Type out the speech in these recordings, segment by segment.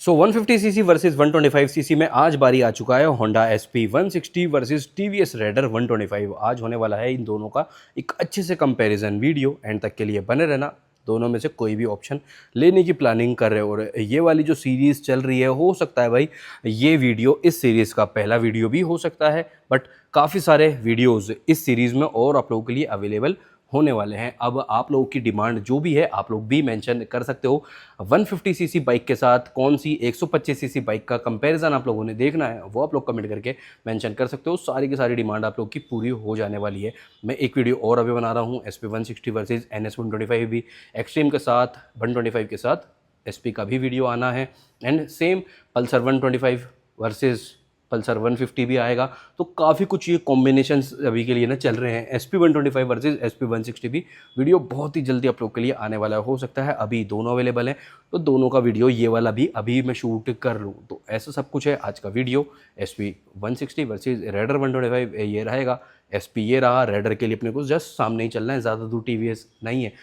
सो 150 CC versus 125 CC में आज बारी आ चुका है Honda SP 160 versus TVS raider 125। आज होने वाला है इन दोनों का एक अच्छे से कंपैरिजन वीडियो। एंड तक के लिए बने रहना। दोनों में से कोई भी ऑप्शन लेने की प्लानिंग कर रहे हो और ये वाली जो सीरीज़ चल रही है, हो सकता है भाई ये वीडियो इस सीरीज़ का पहला वीडियो भी हो सकता है, बट काफ़ी सारे वीडियोज़ इस सीरीज़ में और आप लोगों के लिए अवेलेबल होने वाले हैं। अब आप लोगों की डिमांड जो भी है आप लोग भी मेंशन कर सकते हो। 150 सीसी बाइक के साथ कौन सी 125 सीसी बाइक का कंपैरिजन आप लोगों ने देखना है, वो आप लोग कमेंट करके मेंशन कर सकते हो। सारी की सारी डिमांड आप लोग की पूरी हो जाने वाली है। मैं एक वीडियो और अभी बना रहा हूँ SP 160 वर्सेज NS 125 भी, एक्सट्रीम के साथ 125 के साथ SP का भी वीडियो आना है। And same Pulsar 125 versus Pulsar 150 भी आएगा। तो काफ़ी कुछ ये कॉम्बिनेशंस अभी के लिए ना चल रहे हैं। SP 125 वर्सेज SP 160 भी वीडियो बहुत ही जल्दी आप लोग के लिए आने वाला हो सकता है। अभी दोनों अवेलेबल हैं, तो दोनों का वीडियो ये वाला भी अभी मैं शूट कर लूँ। तो ऐसा सब कुछ है आज का वीडियो। SP 160 वर्सेज रेडर 125 ये रहेगा। SP ये रहा। रेडर के लिए अपने को जस्ट सामने ही चलना है, ज़्यादा दूर TVS नहीं है।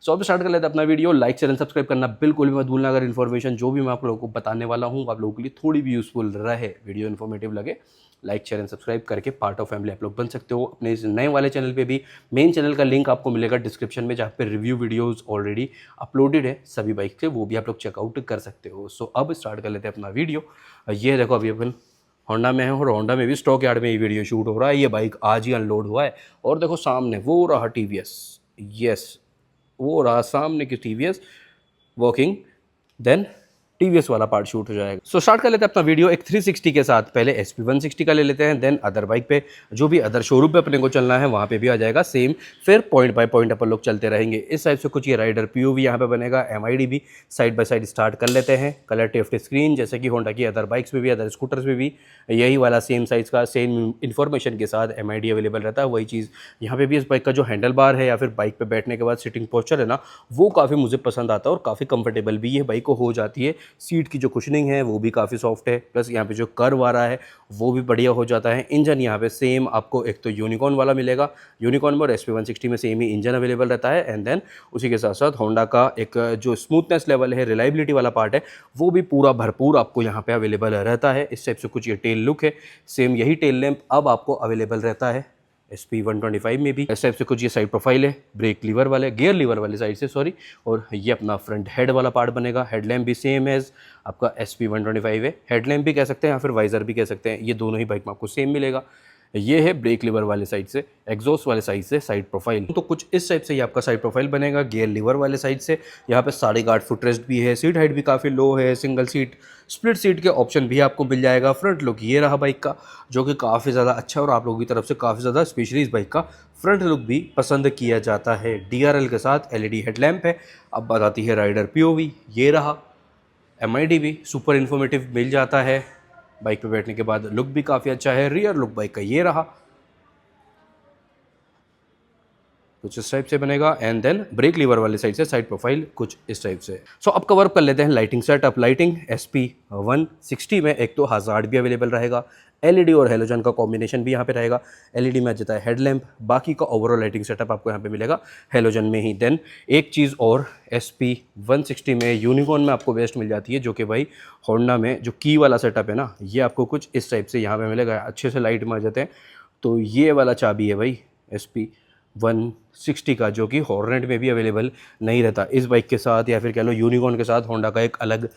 सो अब स्टार्ट कर लेते हैं अपना वीडियो। लाइक चैनल सब्सक्राइब करना बिल्कुल भी मत भूलना। अगर इन्फॉर्मेशन जो भी मैं आप लोगों को बताने वाला हूँ आप लोगों के लिए थोड़ी भी यूजफुल रहे, वीडियो इन्फॉर्मेटिव लगे, लाइक चैनल सब्सक्राइब करके पार्ट ऑफ फैमिली आप लोग बन सकते हो। अपने इस नए वाले चैनल पे भी मेन चैनल का लिंक आपको मिलेगा डिस्क्रिप्शन में, जहाँ पे रिव्यू वीडियोस ऑलरेडी अपलोडेड है सभी बाइक से, वो भी आप लोग चेकआउट कर सकते हो। सो अब स्टार्ट कर लेते हैं अपना वीडियो। ये देखो अभी अपन होंडा में है और होंडा में भी स्टॉक यार्ड में ये वीडियो शूट हो रहा है। ये बाइक आज ही अनलोड हुआ है और देखो सामने वो रहा TVS। यस, वो रहा सामने की TVS वर्किंग, देन TVS वाला पार्ट शूट हो जाएगा। सो स्टार्ट कर लेते हैं अपना वीडियो एक 360 के साथ। पहले SP 160 का ले लेते हैं, देन अदर बाइक पे जो भी अदर शोरूम पे अपने को चलना है वहाँ पे भी आ जाएगा सेम। फिर पॉइंट बाय पॉइंट अपन लोग चलते रहेंगे। इस साइड से कुछ ये राइडर POV यहाँ पे बनेगा, MID भी साइड बाय साइड स्टार्ट कर लेते हैं। कलर टिफ्ट स्क्रीन जैसे कि होंडा की अदर बाइक्स में भी, अदर स्कूटर्स में भी यही वाला सेम साइज़ का सेम इन्फॉर्मेशन के साथ MID अवेलेबल रहता है। वही चीज़ यहाँ पे भी इस बाइक का जो हैंडल बार है या फिर बाइक पे बैठने के बाद सिटिंग पोस्चर है ना, वो काफ़ी मुझे पसंद आता है और काफ़ी कंफर्टेबल भी ये बाइक को हो जाती है। सीट की जो कुशनिंग है वो भी काफ़ी सॉफ्ट है, प्लस यहाँ पे जो कर्व आ रहा है वो भी बढ़िया हो जाता है। इंजन यहाँ पे सेम आपको एक तो यूनिकॉर्न वाला मिलेगा, यूनिकॉर्न में और SP 160 में सेम ही इंजन अवेलेबल रहता है। एंड देन उसी के साथ साथ होंडा का एक जो स्मूथनेस लेवल है, रिलायबिलिटी वाला पार्ट है, वो भी पूरा भरपूर आपको यहाँ पे अवेलेबल रहता है। इस टाइप से कुछ ये टेल लुक है, सेम यही टेल लैंप अब आपको अवेलेबल रहता है SP 125 में भी। इस टाइप से कुछ ये साइड प्रोफाइल है, ब्रेक लीवर वाले, गियर लीवर वाले साइड से सॉरी। और ये अपना फ्रंट हेड वाला पार्ट बनेगा। हेडलैम्प भी सेम एज आपका SP 125 है, हेडलैम्प भी कह सकते हैं या फिर वाइजर भी कह सकते हैं, ये दोनों ही बाइक में आपको सेम मिलेगा। ये है ब्रेक लीवर वाले साइड से, एग्जॉस्ट वाले साइड से साइड प्रोफाइल। तो कुछ इस टाइप से ये आपका साइड प्रोफाइल बनेगा। गियर लीवर वाले साइड से यहाँ पे 8.5 फुट रेस्ट भी है, सीट हाइट भी काफ़ी लो है, सिंगल सीट स्प्लिट सीट के ऑप्शन भी आपको मिल जाएगा। फ्रंट लुक ये रहा बाइक का, जो कि काफ़ी ज़्यादा अच्छा और आप लोगों की तरफ से काफ़ी ज़्यादा स्पेशली इस बाइक का फ्रंट लुक भी पसंद किया जाता है। DRL के साथ LED हेडलैम्प है। अब बताती है राइडर POV, ये रहा। MID भी सुपर इन्फॉर्मेटिव मिल जाता है। बाइक पे बैठने के बाद लुक भी काफ़ी अच्छा है। रियर लुक बाइक का ये रहा, कुछ इस टाइप से बनेगा। एंड देन ब्रेक लीवर वाले साइड से साइड प्रोफाइल कुछ इस टाइप से। सो अब कवर कर लेते हैं लाइटिंग सेटअप। लाइटिंग SP 160 में एक तो हज़ार्ड भी अवेलेबल रहेगा, LED और हेलोजन का कॉम्बिनेशन भी यहाँ पे रहेगा। LED में आ जाता है हेडलैम्प, बाकी का ओवरऑल लाइटिंग सेटअप आपको यहाँ पे मिलेगा हेलोजन में ही। देन एक चीज़ और, SP 160 में यूनिकॉर्न में आपको बेस्ट मिल जाती है, जो कि भाई होंडा में जो की वाला सेटअप है ना, ये आपको कुछ इस टाइप से यहाँ पे मिलेगा। अच्छे से लाइट में आ जाते हैं। तो ये वाला चाबी है भाई SP 160 का, जो कि हॉर्नेट में भी अवेलेबल नहीं रहता। इस बाइक के साथ या फिर कह लो यूनिकॉर्न के साथ होंडा का एक अलग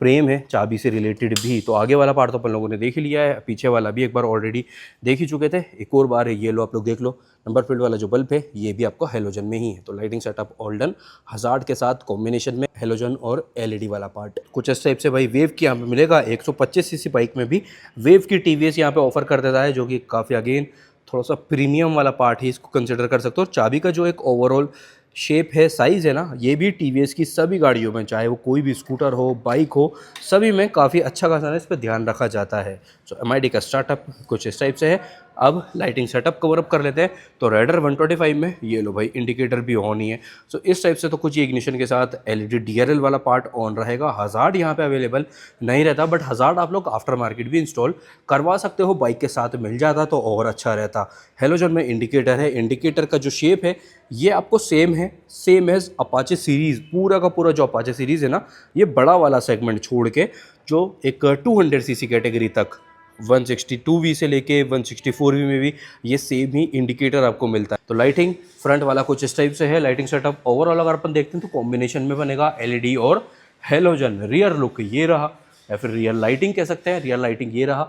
प्रेम है चाबी से रिलेटेड भी। तो आगे वाला पार्ट तो अपन लोगों ने देख ही लिया है, पीछे वाला भी एक बार ऑलरेडी देख ही चुके थे। एक और बार है, ये लो आप लोग देख लो। नंबर प्लेट वाला जो बल्ब है ये भी आपका हेलोजन में ही है। तो lighting setup all done, hazard के साथ कॉम्बिनेशन में हेलोजन और LED वाला पार्ट कुछ इस टाइप से भाई। वेव की यहाँ पे मिलेगा 125 सीसी बाइक में भी वेव की TVS यहाँ पे ऑफर कर देता है, जो कि काफ़ी अगेन थोड़ा सा प्रीमियम वाला पार्ट ही इसको कंसिडर कर सकते हो। और चाबी का जो एक ओवरऑल शेप है, साइज़ है ना, ये भी TVS की सभी गाड़ियों में, चाहे वो कोई भी स्कूटर हो, बाइक हो, सभी में काफ़ी अच्छा खासा इस पर ध्यान रखा जाता है। सो MID का स्टार्टअप कुछ इस टाइप से है। अब लाइटिंग सेटअप कवर अप कर लेते हैं। तो राइडर 125 में ये लो भाई इंडिकेटर भी ऑन ही है। सो इस टाइप से तो कुछ ये इग्निशन के साथ LED DRL वाला पार्ट ऑन रहेगा। हज़ार्ड यहाँ पे अवेलेबल नहीं रहता, बट हज़ार्ड आप लोग आफ्टर मार्केट भी इंस्टॉल करवा सकते हो, बाइक के साथ मिल जाता तो और अच्छा रहता। हेलोजन में इंडिकेटर है, इंडिकेटर का जो शेप है ये आपको सेम है, सेम एज अपाचे सीरीज़। पूरा का पूरा जो अपाचे सीरीज़ है ना, ये बड़ा वाला सेगमेंट छोड़ के जो एक 200 सीसी कैटेगरी तक 162V से लेके 164V में भी ये सेम ही इंडिकेटर आपको मिलता है। तो लाइटिंग फ्रंट वाला कुछ इस टाइप से है लाइटिंग सेटअप। ओवरऑल अगर अपन देखते हैं तो कॉम्बिनेशन में बनेगा एलईडी और हेलोजन। रियर लुक ये रहा, या फिर रियर लाइटिंग कह सकते हैं। रियर लाइटिंग ये रहा,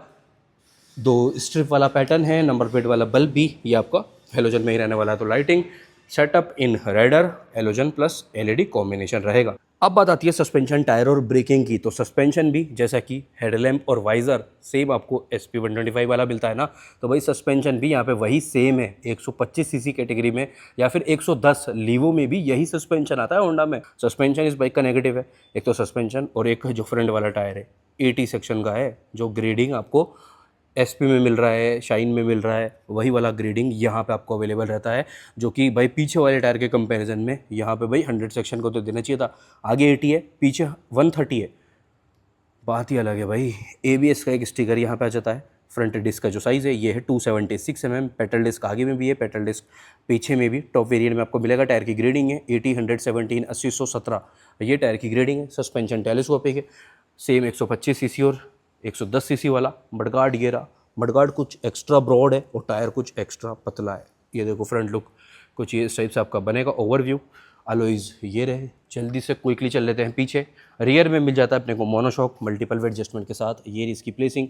2 स्ट्रिप वाला पैटर्न है, नंबर प्लेट वाला बल्ब भी ये आपका हेलोजन में ही रहने वाला है। तो लाइटिंग सेटअप इन रेडर हेलोजन प्लस एलईडी कॉम्बिनेशन रहेगा। अब बात आती है सस्पेंशन, टायर और ब्रेकिंग की। तो सस्पेंशन भी जैसा कि हेडलैम्प और वाइजर सेम आपको SP 125 वाला मिलता है ना, तो भाई सस्पेंशन भी यहाँ पे वही सेम है। 125 सीसी कैटेगरी में या फिर 110 लीवो में भी यही सस्पेंशन आता है होंडा में। सस्पेंशन इस बाइक का नेगेटिव है, एक तो सस्पेंशन और एक जो फ्रंट वाला टायर है 80 सेक्शन का है, जो ग्रेडिंग आपको SP में मिल रहा है, शाइन में मिल रहा है, वही वाला ग्रेडिंग यहाँ पे आपको अवेलेबल रहता है, जो कि भाई पीछे वाले टायर के कंपैरिजन में यहाँ पे भाई 100 सेक्शन को तो देना चाहिए था। आगे 80 है, पीछे 130 है, बात ही अलग है भाई। ABS का एक स्टिकर यहाँ पे आ जाता है। फ्रंट डिस्क का जो साइज़ है ये है 276 mm। पेट्रोल डिस्क आगे में भी है, पेट्रोल डिस्क पीछे में भी। टॉप वेरिएंट में आपको मिलेगा। टायर की ग्रेडिंग है 80, 117, 80, 117, ये टायर की ग्रेडिंग है। सस्पेंशन टेलीस्कोपिक है, सेम 125 सीसी और 110 सीसी वाला। मडगार्ड ये रहा, मडगार्ड कुछ एक्स्ट्रा ब्रॉड है और टायर कुछ एक्स्ट्रा पतला है। ये देखो फ्रंट लुक कुछ ये इस टाइप से आपका बनेगा। ओवरव्यू अलॉयज़ ये रहे, जल्दी से क्विकली चल लेते हैं पीछे। रियर में मिल जाता है अपने को मोनोशॉक मल्टीपल वेट एडजस्टमेंट के साथ। ये इसकी प्लेसिंग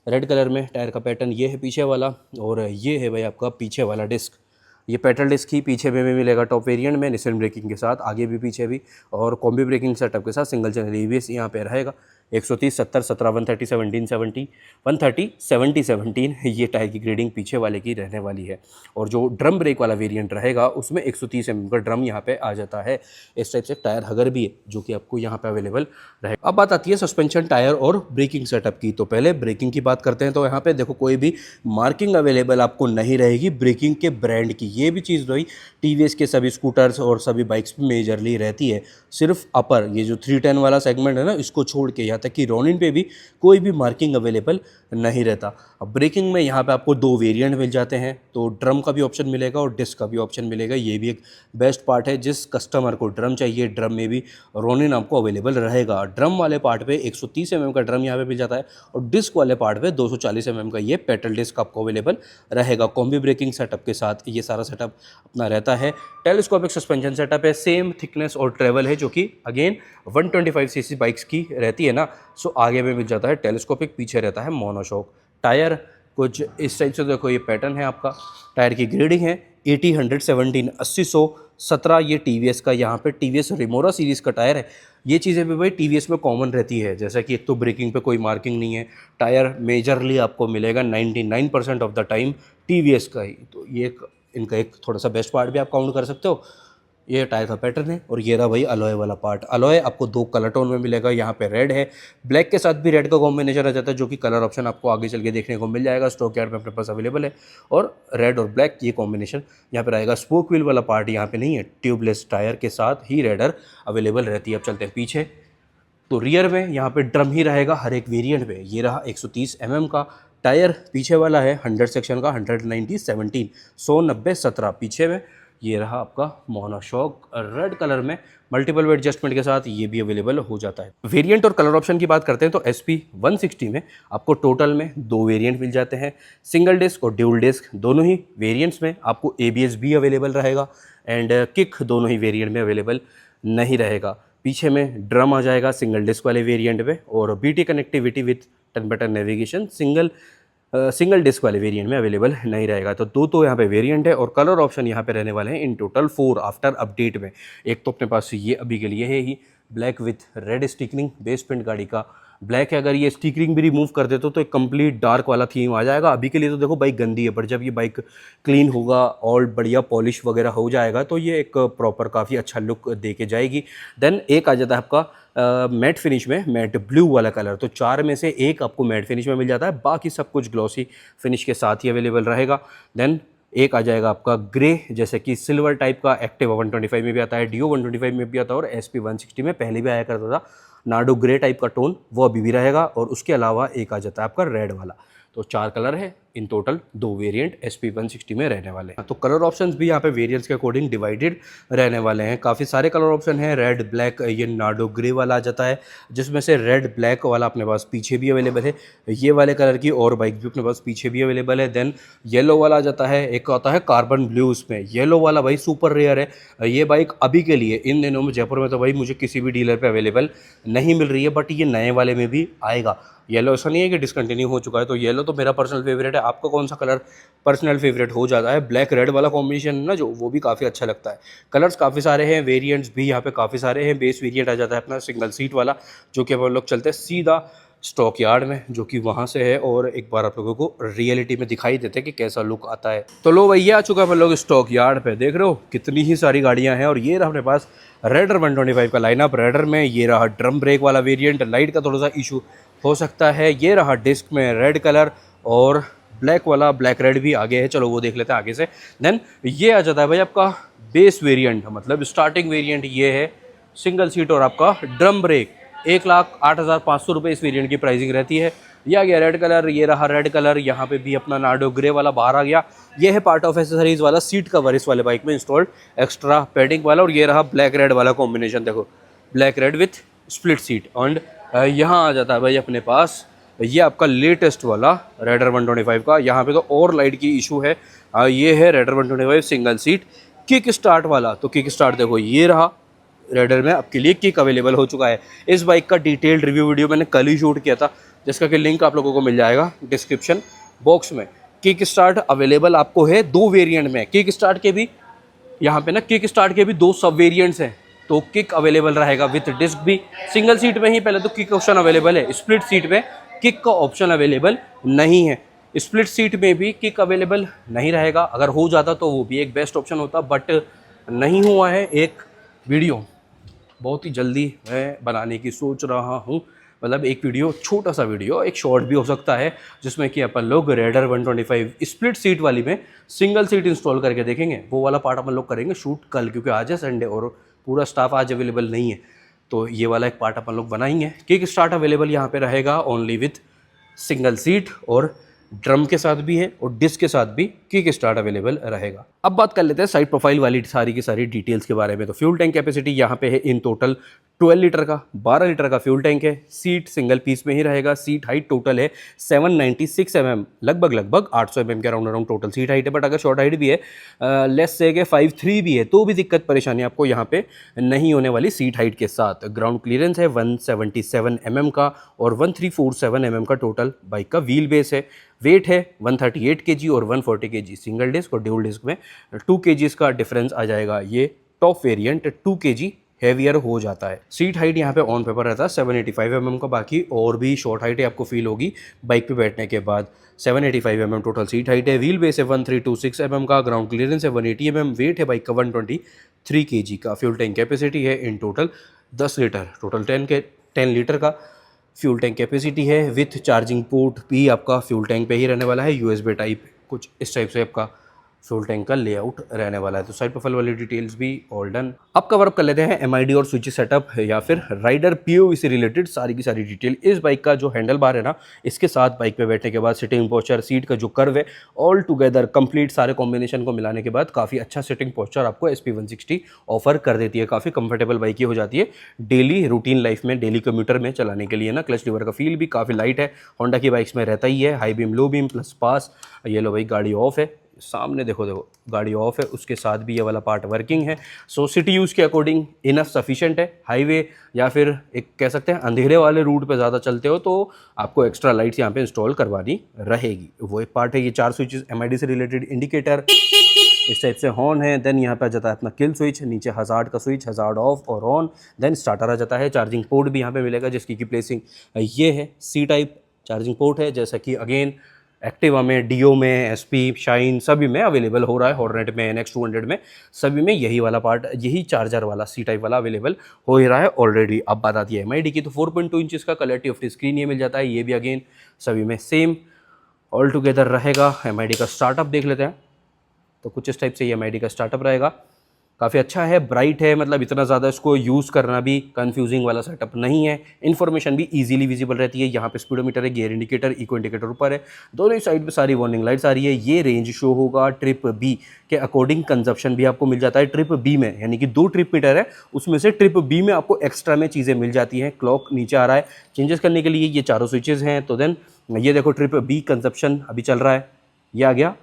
रेड कलर में। टायर का पैटर्न ये है पीछे वाला, और ये है भाई आपका पीछे वाला डिस्क। ये पेट्रोल डिस्क ही पीछे में भी मिलेगा टॉप वेरिएंट में, निसेन ब्रेकिंग के साथ, आगे भी पीछे भी, और कॉम्बी ब्रेकिंग सेटअप के साथ। सिंगल चैनल ABS यहाँ पे रहेगा। 130, 70, 17, 130, 17, 70, 130, 70, 17 ये टायर की ग्रेडिंग पीछे वाले की रहने वाली है। और जो ड्रम ब्रेक वाला वेरिएंट रहेगा उसमें 130 mm का ड्रम यहाँ पे आ जाता है। इस टाइप से टायर हगर भी है जो कि आपको यहाँ पे अवेलेबल रहेगा। अब बात आती है सस्पेंशन, टायर और ब्रेकिंग सेटअप की। तो पहले ब्रेकिंग की बात करते हैं। तो यहाँ पे देखो कोई भी मार्किंग अवेलेबल आपको नहीं रहेगी ब्रेकिंग के ब्रांड की। ये भी चीज़ भाई TVS के सभी स्कूटर्स और सभी बाइक्स में मेजरली रहती है। सिर्फ अपर ये जो 310 वाला सेगमेंट है ना, इसको छोड़ के यहाँ तक कि रोनिन पे भी कोई भी मार्किंग अवेलेबल नहीं रहता। अब ब्रेकिंग में यहाँ पे आपको 2 वेरिएंट मिल जाते हैं। तो ड्रम का भी ऑप्शन मिलेगा और डिस्क का भी ऑप्शन मिलेगा। ये भी एक बेस्ट पार्ट है। जिस कस्टमर को ड्रम चाहिए, ड्रम में भी रोनिन आपको अवेलेबल रहेगा। ड्रम वाले पार्ट पे 130 mm का ड्रम यहाँ पे मिल जाता है, और डिस्क वाले पार्ट पे 240 mm का ये पेट्रोल डिस्क आपको अवेलेबल रहेगा। कॉम्बी ब्रेकिंग सेटअप के साथ ये सारा सेटअप अपना रहता है। टेलीस्कोपिक सस्पेंशन सेटअप है, सेम थिकनेस और ट्रेवल है, जो कि अगेन 125 सीसी बाइक्स की रहती है ना। सो आगे में मिल जाता है टेलीस्कोपिक, पीछे रहता है मोनोशॉक। टायर कुछ इस टाइप से देखो, ये पैटर्न है आपका। टायर की ग्रेडिंग है 80, 117, 80, 117 ये TVS का यहाँ पे TVS रिमोरा सीरीज़ का टायर है। ये चीज़ें भी भाई TVS में कॉमन रहती है, जैसा कि एक तो ब्रेकिंग पे कोई मार्किंग नहीं है। टायर मेजरली आपको मिलेगा 99% ऑफ द टाइम TVS का ही। तो ये इनका एक थोड़ा सा बेस्ट पार्ट भी आप काउंट कर सकते हो। ये टायर का पैटर्न है, और ये रहा भाई अलॉय वाला पार्ट। अलॉय आपको 2 कलर टोन में मिलेगा। यहाँ पे रेड है, ब्लैक के साथ भी रेड का कॉम्बिनेशन आ जाता है, जो कि कलर ऑप्शन आपको आगे चल के देखने को मिल जाएगा। स्टॉक यार्ड में अपने पास अवेलेबल है, और रेड और ब्लैक ये कॉम्बिनेशन यहाँ पे रहेगा। स्पोक व्हील वाला पार्ट यहाँ पे नहीं है। ट्यूबलेस टायर के साथ ही रेडर अवेलेबल रहती है। अब चलते हैं पीछे। तो रियर में यहाँ पे ड्रम ही रहेगा हर एक वेरिएंट में। ये रहा 130 mm का टायर पीछे वाला है, 100 सेक्शन का, 190, 17, 190, 17 पीछे में। ये रहा आपका मोनोशॉक रेड कलर में मल्टीपल वेट एडजस्टमेंट के साथ, ये भी अवेलेबल हो जाता है। वेरिएंट और कलर ऑप्शन की बात करते हैं तो SP 160 में आपको टोटल में 2 वेरिएंट मिल जाते हैं, सिंगल डिस्क और ड्यूल डिस्क। दोनों ही वेरिएंट्स में आपको ABS भी अवेलेबल रहेगा, एंड किक दोनों ही वेरिएंट में अवेलेबल नहीं रहेगा। पीछे में ड्रम आ जाएगा सिंगल डिस्क वाले वेरिएंट में, और BT connectivity with 10 button navigation single disc वाले वेरिएंट में अवेलेबल नहीं रहेगा। तो 2 यहाँ पे वेरिएंट है, और कलर ऑप्शन यहाँ पे रहने वाले हैं इन टोटल 4 आफ्टर अपडेट में। एक तो अपने पास ये अभी के लिए है ही black with red stickering, base paint गाड़ी का ब्लैक है। अगर ये स्टिकरिंग भी रिमूव कर देते तो एक कंप्लीट डार्क वाला थीम आ जाएगा। अभी के लिए तो देखो बाइक गंदी है, पर जब ये बाइक क्लीन होगा और बढ़िया पॉलिश वगैरह हो जाएगा तो ये एक प्रॉपर काफ़ी अच्छा लुक दे के जाएगी। देन एक आ जाता है आपका मैट फिनिश में, मैट ब्लू वाला कलर। तो 4 में से एक आपको मैट फिनिश में मिल जाता है, बाकी सब कुछ ग्लॉसी फिनिश के साथ ही अवेलेबल रहेगा। देन एक आ जाएगा आपका ग्रे, जैसे कि सिल्वर टाइप का। एक्टिवा 125 में भी आता है, डियो 125 में भी आता है, और SP 160 में पहले भी आया करता था नार्डो ग्रे टाइप का टोन, वो अभी भी रहेगा। और उसके अलावा एक आ जाता है आपका रेड वाला। तो 4 कलर है, इन टोटल 2 वेरिएंट SP160 में रहने वाले हैं। तो कलर ऑप्शंस भी यहाँ पे वेरिएंट्स के अकॉर्डिंग डिवाइडेड रहने वाले हैं। काफ़ी सारे कलर ऑप्शन हैं। रेड, ब्लैक, ये नार्डो ग्रे वाला आ जाता है, जिसमें से रेड ब्लैक वाला अपने पास पीछे भी अवेलेबल है। ये वाले कलर की और बाइक भी अपने पास पीछे भी अवेलेबल है। देन येलो वाला आ जाता है, एक आता है कार्बन ब्लू, उसमें येलो वाला भाई सुपर रेयर है। ये बाइक अभी के लिए इन दिनों में जयपुर में तो भाई मुझे किसी भी डीलर पे अवेलेबल नहीं मिल रही है, बट ये नए वाले में भी आएगा। येलो ऐसा नहीं है कि डिसकंटिन्यू हो चुका है, तो येलो तो मेरा पर्सनल फेवरेट है। आपका कौन सा कलर पर्सनल फेवरेट हो जाता है? ब्लैक रेड वाला कॉम्बिनेशन ना जो, वो भी काफ़ी अच्छा लगता है। कलर्स काफ़ी सारे हैं, वेरिएंट्स भी यहाँ पे काफ़ी सारे हैं। बेस वेरिएंट आ जाता है अपना सिंगल सीट वाला, जो कि हम लोग चलते हैं सीधा स्टॉक यार्ड में, जो कि वहाँ से है, और एक बार आप लोगों को रियलिटी में दिखाई देते हैं कि कैसा लुक आता है। तो लो भैया, आ चुका है हम लोग स्टॉक यार्ड पे। देख रहे हो कितनी ही सारी गाड़ियाँ हैं, और ये रहा अपने पास रेडर 125 का लाइनअप। रेडर में ये रहा ड्रम ब्रेक वाला वेरिएंट, लाइट का थोड़ा सा इशू हो सकता है। ये रहा डिस्क में रेड कलर, और ब्लैक वाला, ब्लैक रेड भी आगे है, चलो वो देख लेते हैं आगे से। देन ये आ जाता है भाई आपका बेस वेरिएंट, मतलब स्टार्टिंग वेरिएंट ये है सिंगल सीट और आपका ड्रम ब्रेक। 1,08,500 रुपये इस वेरिएंट की प्राइसिंग रहती है। ये आ गया रेड कलर, ये रहा रेड कलर, यहाँ पे भी अपना नार्डो ग्रे वाला बाहर आ गया। ये है पार्ट ऑफ एसेसरीज वाला सीट कवर इस वाले बाइक में इंस्टॉल्ड, एक्स्ट्रा पैडिंग वाला। और ये रहा ब्लैक रेड वाला कॉम्बिनेशन, देखो black red with split seat. And यहाँ आ जाता है भाई अपने पास ये आपका लेटेस्ट वाला रेडर 125 का। यहाँ पे तो और लाइट की इशू है। ये है raider 125 single seat kick start वाला। तो किक स्टार्ट देखो, ये रहा रेडर में आपके लिए किक अवेलेबल हो चुका है। इस बाइक का डिटेल्ड रिव्यू वीडियो मैंने कल ही शूट किया था, जिसका कि लिंक आप लोगों को मिल जाएगा डिस्क्रिप्शन बॉक्स में। किक स्टार्ट अवेलेबल आपको है 2 वेरिएंट में। किक स्टार्ट के भी यहाँ पे ना, किक स्टार्ट के भी 2 सब वेरिएंट्स हैं। तो किक अवेलेबल रहेगा विथ डिस्क भी। सिंगल सीट में ही पहले तो किक ऑप्शन अवेलेबल है, स्प्लिट सीट में किक का ऑप्शन अवेलेबल नहीं है। स्प्लिट सीट में भी किक अवेलेबल नहीं रहेगा। अगर हो जाता तो वो भी एक बेस्ट ऑप्शन होता, बट नहीं हुआ है। एक वीडियो बहुत ही जल्दी मैं बनाने की सोच रहा हूँ, मतलब एक वीडियो, छोटा सा वीडियो, एक शॉर्ट भी हो सकता है, जिसमें कि अपन लोग रेडर 125 स्प्लिट सीट वाली में सिंगल सीट इंस्टॉल करके देखेंगे। वो वाला पार्ट अपन लोग करेंगे शूट कल, क्योंकि आज है संडे और पूरा स्टाफ आज अवेलेबल नहीं है। तो ये वाला एक पार्ट अपन लोग बनाएंगे। किक स्टार्ट अवेलेबल यहाँ पे रहेगा ओनली विथ सिंगल सीट, और ड्रम के साथ भी है और डिस्क के साथ भी किक स्टार्ट अवेलेबल रहेगा। अब बात कर लेते हैं साइड प्रोफाइल वाली सारी की सारी डिटेल्स के बारे में। तो फ्यूल टैंक कैपेसिटी यहाँ पे है इन टोटल 12 लीटर का, 12 लीटर का फ्यूल टैंक है। सीट सिंगल पीस में ही रहेगा। सीट हाइट टोटल है 796 mm, लगभग 800 mm के अराउंड टोटल सीट हाइट है। बट अगर शॉर्ट हाइट भी है, लेस से 5'3" भी है, तो भी दिक्कत परेशानी आपको यहाँ पे नहीं होने वाली सीट हाइट के साथ। ग्राउंड क्लियरेंस है 177 mm का, और 1347 mm का टोटल बाइक का व्हील बेस है। वेट है 138 kg और 140 kg सिंगल डिस्क, और ड्यूल डिस्क में 2 kg का डिफरेंस आ जाएगा। ये टॉप वेरिएंट 2 kg हैवियर हो जाता है। सीट हाइट यहाँ पे ऑन पेपर रहता है 785 mm का, बाकी और भी शॉर्ट हाइट है आपको फील होगी बाइक पे बैठने के बाद। 785 mm टोटल सीट हाइट है। व्हील बेस है 1326 mm का, ग्राउंड क्लियरेंस है 180 mm, वेट है बाइक का 123 kg का। फ्यूल टैंक कैपेसिटी है in total 10 litre, total 10 litre का फ्यूल टैंक कैपेसिटी है। विथ चार्जिंग पोर्ट भी आपका फ्यूल टैंक पे ही रहने वाला है, USB टाइप, कुछ इस टाइप से आपका फ्यूल टैंक का लेआउट रहने वाला है। तो साइड प्रोफाइल वाली डिटेल्स भी ऑल डन। अब कवर अप कर लेते हैं MID और स्विच सेटअप, या फिर राइडर POV से रिलेटेड सारी की सारी डिटेल। इस बाइक का जो हैंडल बार है ना, इसके साथ बाइक पे बैठने के बाद सिटिंग पोस्चर, सीट का जो कर्व है, ऑल टुगेदर कंप्लीट सारे कॉम्बिनेशन को मिलाने के बाद काफ़ी अच्छा सिटिंग पोस्चर आपको SP160 ऑफर कर देती है। काफ़ी कंफर्टेबल बाइक ही हो जाती है डेली रूटीन लाइफ में, डेली कम्यूटर में चलाने के लिए ना। क्लच लीवर का फील भी काफ़ी लाइट है, होंडा की बाइक्स में रहता ही है। High beam, low beam plus pass. ये लो भाई गाड़ी ऑफ है, सामने देखो गाड़ी ऑफ है, उसके साथ भी ये वाला पार्ट वर्किंग है। सो सिटी यूज़ के अकॉर्डिंग इनफ सफिशिएंट है। हाईवे या फिर एक कह सकते हैं अंधेरे वाले रूट पे ज़्यादा चलते हो तो आपको एक्स्ट्रा लाइट्स यहाँ पे इंस्टॉल करवानी रहेगी, वो एक पार्ट है। ये 4 स्विचेस MID से रिलेटेड, इंडिकेटर इस टाइप से हॉर्न है। देन यहाँ पे आ जाता है अपना किल स्विच, नीचे हजार्ड का स्विच, हजार्ड ऑफ और ऑन। देन स्टार्टर आ जाता है। चार्जिंग पोर्ट भी यहाँ पे मिलेगा, जिसकी की प्लेसिंग ये है, C टाइप चार्जिंग पोर्ट है, जैसा कि अगेन एक्टिवा में, डियो में, SP, शाइन सभी में अवेलेबल हो रहा है। हॉर्नेट में, NX 200 में, सभी में यही वाला पार्ट, यही चार्जर वाला C टाइप वाला अवेलेबल हो ही रहा है ऑलरेडी। अब बात आती है MID की, तो 4.2 इंचज़ का कलर TFT स्क्रीन ये मिल जाता है। ये भी अगेन सभी में सेम ऑल टुगेदर रहेगा। MID का स्टार्टअप देख लेते हैं, तो कुछ इस टाइप से ये MID का स्टार्टअप रहेगा। काफ़ी अच्छा है, ब्राइट है, मतलब इतना ज़्यादा इसको यूज़ करना भी कंफ्यूजिंग वाला सेटअप नहीं है। इन्फॉर्मेशन भी इजीली विजिबल रहती है। यहाँ पे स्पीडोमीटर है, गियर इंडिकेटर, इको इंडिकेटर ऊपर है, दोनों ही साइड पे सारी वार्निंग लाइट्स आ रही है। ये रेंज शो होगा ट्रिप बी के अकॉर्डिंग, कंजप्शन भी आपको मिल जाता है ट्रिप बी में, यानी कि 2 ट्रिप मीटर है, उसमें से ट्रिप बी में आपको एक्स्ट्रा में चीज़ें मिल जाती हैं। क्लॉक नीचे आ रहा है, चेंजेस करने के लिए ये चारों स्विचेज़ हैं। तो देन ये देखो ट्रिप बी कंजप्शन अभी चल रहा है, ये आ गया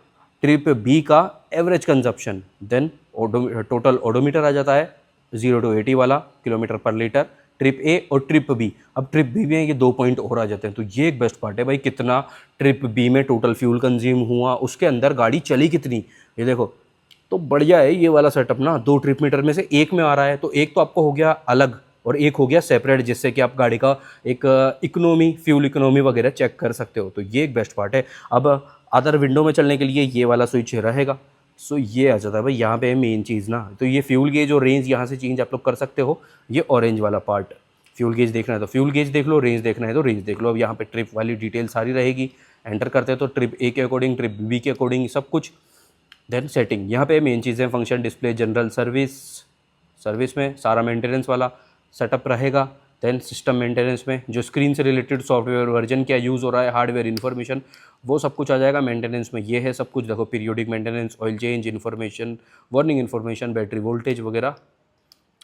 ट्रिप बी का average consumption. Then total odometer आ जाता है 0 to 80 वाला, किलोमीटर पर लीटर, ट्रिप ए और ट्रिप बी। अब ट्रिप बी में ये 2 पॉइंट और आ जाते हैं, तो ये एक बेस्ट पार्ट है भाई, कितना ट्रिप बी में टोटल फ्यूल कंज्यूम हुआ, उसके अंदर गाड़ी चली कितनी, ये देखो। तो बढ़िया है ये वाला सेटअप ना। 2 ट्रिप मीटर में से एक में आ रहा है, तो एक तो आपको हो गया अलग और एक हो गया सेपरेट, जिससे कि आप गाड़ी का एक इकोनॉमी, फ्यूल इकोनॉमी वगैरह चेक कर सकते हो। तो ये एक बेस्ट पार्ट है। अब अदर विंडो में चलने के लिए ये वाला स्विच रहेगा। सो ये आ जाता है भाई, यहाँ पे है मेन चीज़ ना। तो ये फ्यूल गेज और रेंज यहाँ से चेंज आप लोग कर सकते हो। ये ऑरेंज वाला पार्ट, फ्यूल गेज देखना है तो फ्यूल गेज देख लो, रेंज देखना है तो रेंज देख लो। अब यहाँ पे ट्रिप वाली डिटेल सारी रहेगी। एंटर करते हैं तो ट्रिप ए के अकॉर्डिंग, ट्रिप बी के अकॉर्डिंग सब कुछ। देन सेटिंग, यहाँ पे मेन चीज़ें फंक्शन, डिस्प्ले, जनरल, सर्विस में सारा मेंटेनेंस वाला सेटअप रहेगा। देन सिस्टम मेंटेनेंस में जो स्क्रीन से रिलेटेड सॉफ्टवेयर वर्जन क्या यूज़ हो रहा है, हार्डवेयर इन्फॉर्मेशन, वो सब कुछ आ जाएगा। मेंटेनेंस में ये है सब कुछ, देखो periodic maintenance, oil change information, warning information, battery voltage वगैरह,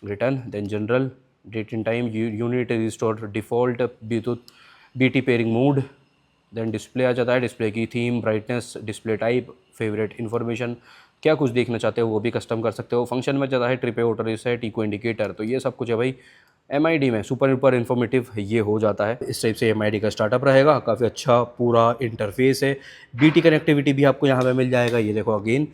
return. Then general, date in time, unit restore, default, BT pairing mode. Then display आ जाता है, डिस्प्ले की theme, brightness, display type, favourite information, क्या कुछ देखना चाहते हो वो भी कस्टम कर सकते हो। फंक्शन में जाता है trip auto reset, eco indicator, तो ये सब कुछ है भाई। MID में सुपर इन्फॉर्मेटिव ये हो जाता है। इस टाइप से MID का स्टार्टअप रहेगा, काफ़ी अच्छा पूरा इंटरफेस है। BT कनेक्टिविटी भी आपको यहाँ पे मिल जाएगा। ये देखो अगेन,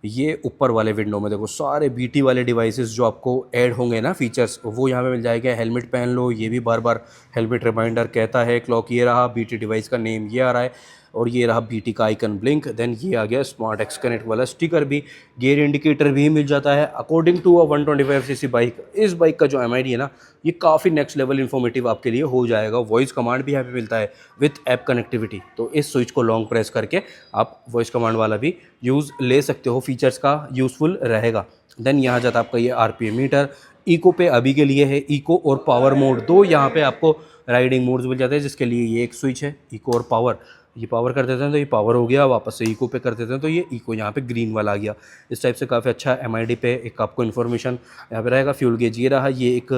ये ऊपर वाले विंडो में देखो सारे BT वाले डिवाइसेस जो आपको ऐड होंगे ना फीचर्स, वो यहाँ पे मिल जाएगा। हेलमेट पहन लो, ये भी बार बार हेलमेट रिमाइंडर कहता है। क्लॉक ये रहा, BT डिवाइस का नेम ये आ रहा है, और ये रहा BT का आइकन ब्लिंक। देन ये आ गया स्मार्ट एक्स कनेक्ट वाला स्टिकर भी, गियर इंडिकेटर भी मिल जाता है। According to a 125cc bike, इस बाइक का जो MID है ना, ये काफ़ी नेक्स्ट लेवल इन्फॉर्मेटिव आपके लिए हो जाएगा। वॉइस कमांड भी यहाँ पे मिलता है विथ ऐप कनेक्टिविटी, तो इस स्विच को लॉन्ग प्रेस करके आप वॉइस कमांड वाला भी यूज़ ले सकते हो, फीचर्स का यूज़फुल रहेगा। देन यहाँ जाता है आपका ये RPM मीटर। इको पे अभी के लिए है, इको और पावर मोड दो यहाँ पे आपको राइडिंग मोड्स मिल जाते हैं, जिसके लिए ये एक स्विच है, इको और पावर। ये पावर कर देते हैं तो ये पावर हो गया, वापस से इको पे कर देते हैं तो ये इको यहाँ पे ग्रीन वाला आ गया। इस टाइप से काफ़ी अच्छा MID पे एक आपको इन्फॉर्मेशन यहाँ पे रहेगा। फ्यूल गेज ये रहा, ये एक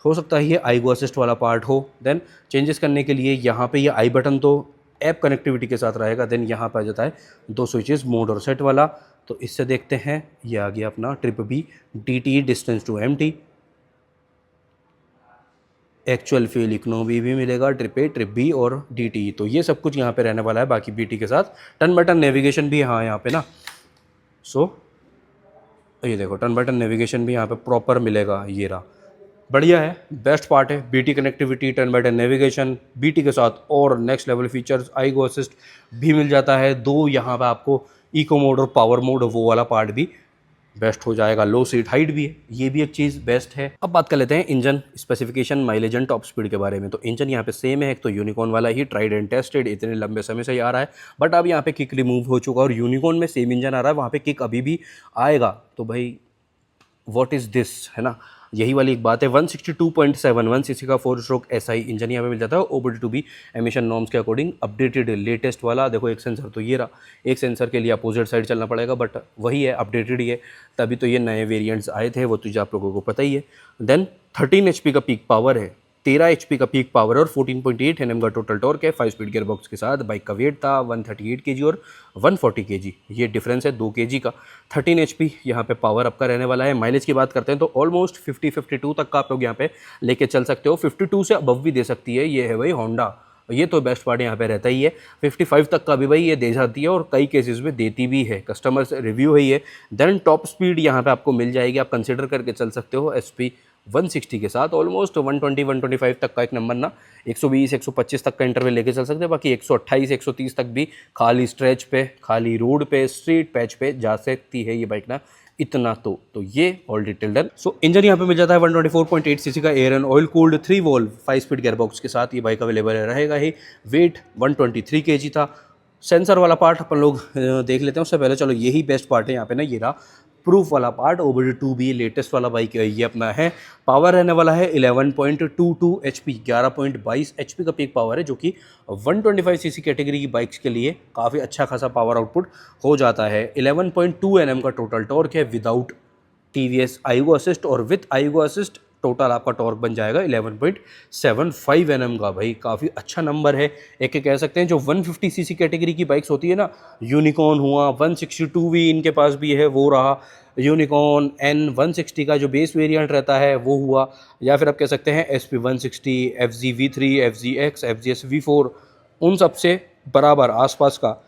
हो सकता है ये आईगो असिस्ट वाला पार्ट हो। देन चेंजेस करने के लिए यहाँ पे ये आई बटन तो ऐप कनेक्टिविटी के साथ रहेगा। देन यहाँ पर आ जाता है 2 स्विचेस, मोड और सेट वाला। तो इससे देखते हैं, ये आ गया अपना trip B, DT distance to MT, actual fuel economy भी मिलेगा, ट्रिप ए, ट्रिप बी और DT। तो ये सब कुछ यहाँ पे रहने वाला है, बाकी BT के साथ टर्न बटन नेविगेशन भी हाँ यहाँ पे ना। सो ये देखो टर्न बटन नेविगेशन भी यहाँ पे प्रॉपर मिलेगा, ये रहा, बढ़िया है, बेस्ट पार्ट है। BT connectivity, turn button navigation, BT के साथ और next level features, iGo assist भी मिल जाता है। दो यहाँ पे आपको इको मोड और पावर मोड, वो वाला पार्ट भी बेस्ट हो जाएगा। लो सीट हाइट भी है, ये भी एक चीज़ बेस्ट है। अब बात कर लेते हैं engine specification, mileage and top speed के बारे में। तो इंजन यहाँ पे सेम है, एक तो यूनिकॉर्न वाला ही, ट्राइड एंड टेस्टेड, इतने लंबे समय से ही आ रहा है। बट अब यहाँ पे किक रिमूव हो चुका और यूनिकॉर्न में सेम इंजन आ रहा है, वहाँ पे किक अभी भी आएगा। तो भाई व्हाट इज़ दिस, है ना, यही वाली एक बात है। 162.71 सीसी का 4 स्ट्रोक SI इंजन यहाँ पे मिल जाता है, OBD2B एमिशन नॉर्म्स के अकॉर्डिंग अपडेटेड लेटेस्ट वाला। देखो एक सेंसर तो ये रहा, एक सेंसर के लिए अपोजिट साइड चलना पड़ेगा, बट वही है, अपडेटेड ही है। तभी तो ये नए वेरिएंट्स आए थे, वो तुझे आप लोगों को पता ही है। देन 13 HP का पीक पावर है, 13 HP का पीक पावर और 14.8 Nm का टोटल टॉर्क है। 5 स्पीड गियर बॉक्स के साथ। बाइक का वेट था 138 kg और 140 kg, ये डिफरेंस है 2 kg का। 13 HP यहाँ पे पावर आपका रहने वाला है। माइलेज की बात करते हैं तो ऑलमोस्ट 50-52 तक का आप लोग यहाँ पे लेके चल सकते हो। 52 से अबव भी दे सकती है, ये है भाई होंडा, ये तो बेस्ट पार्ट यहाँ पे रहता ही है। 55 तक का भी भाई ये दे जाती है और कई केसेस में देती भी है, कस्टमर से रिव्यू है ये। देन टॉप स्पीड यहाँ पे आपको मिल जाएगी, आप कंसिडर करके चल सकते हो SP 160 के साथ। ऑलमोस्ट 120-125 तक का एक नंबर ना, 120-125 तक का इंटरवल लेके चल सकते हैं। बाकी 128-130 तक भी खाली स्ट्रेच पे, खाली रोड पे, स्ट्रीट पैच पे जा सकती है ये बाइक ना, इतना तो ये ऑल डिटेल डन। सो इंजन यहाँ पे मिल जाता है 124.8 सीसी का air and oil cooled 3 valve 5 speed gear box के साथ, ये बाइक अवेलेबल रहेगा ही। वेट 123 kg था। सेंसर वाला पार्ट अपन लोग देख लेते हैं उससे पहले, चलो यही बेस्ट पार्ट है यहाँ पे ना, ये रहा प्रूफ वाला पार्ट OBD2B लेटेस्ट वाला बाइक है ये अपना है। पावर रहने वाला है 11.22 HP, 11.22 HP का पीक पावर है, जो कि 125 सीसी कैटेगरी की बाइक्स के लिए काफ़ी अच्छा खासा पावर आउटपुट हो जाता है। 11.2 Nm का टोटल टॉर्क है विदाउट TVS आईगो असिस्ट, और विथ आईगो असिस्ट टोटल आपका टॉर्क बन जाएगा 11.75 Nm का। भाई काफ़ी अच्छा नंबर है। एक कह सकते हैं जो 150 सीसी कैटेगरी की बाइक्स होती है ना, यूनिकॉर्न हुआ, 162V इनके पास भी है वो रहा, यूनिकॉर्न N160 का जो बेस वेरिएंट रहता है वो हुआ, या फिर आप कह सकते हैं SP160, FZ V3, FZX, FZS V4, उन सब से बराबर आसपास का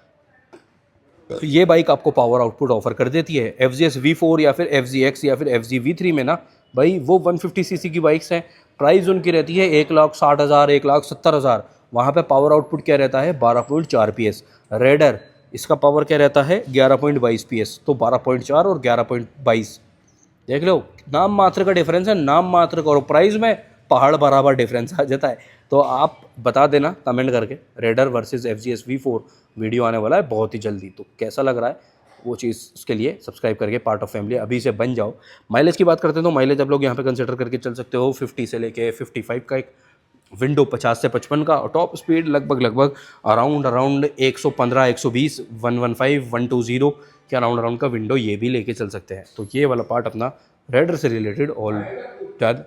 ये बाइक आपको पावर आउटपुट ऑफर कर देती है। FZS V4 या फिर FZX या फिर FZ V3 में ना भाई वो 150 सीसी की बाइक्स हैं, प्राइस उनकी रहती है 1,60,000, 1,70,000। वहाँ पे पावर आउटपुट क्या रहता है 12.4 PS। रेडर इसका पावर क्या रहता है 11.22 PS, तो 12.4 और 11.22 देख लो, नाम मात्र का डिफरेंस है, नाम मात्र का, और प्राइस में पहाड़ बराबर डिफरेंस आ जाता है। तो आप बता देना कमेंट करके, raider versus FZS V4 video आने वाला है बहुत ही जल्दी, तो कैसा लग रहा है वो चीज़ उसके लिए सब्सक्राइब करके पार्ट ऑफ फैमिली अभी से बन जाओ। माइलेज की बात करते हैं तो माइलेज आप लोग यहाँ पे कंसिडर करके चल सकते हो 50 से लेके 55 का एक विंडो, 50 से 55 का, और टॉप स्पीड लगभग अराउंड 115, 120, 115, 120 के अराउंड का विंडो ये भी लेके चल सकते हैं। तो ये वाला पार्ट अपना रेडर से रिलेटेड ऑल डन।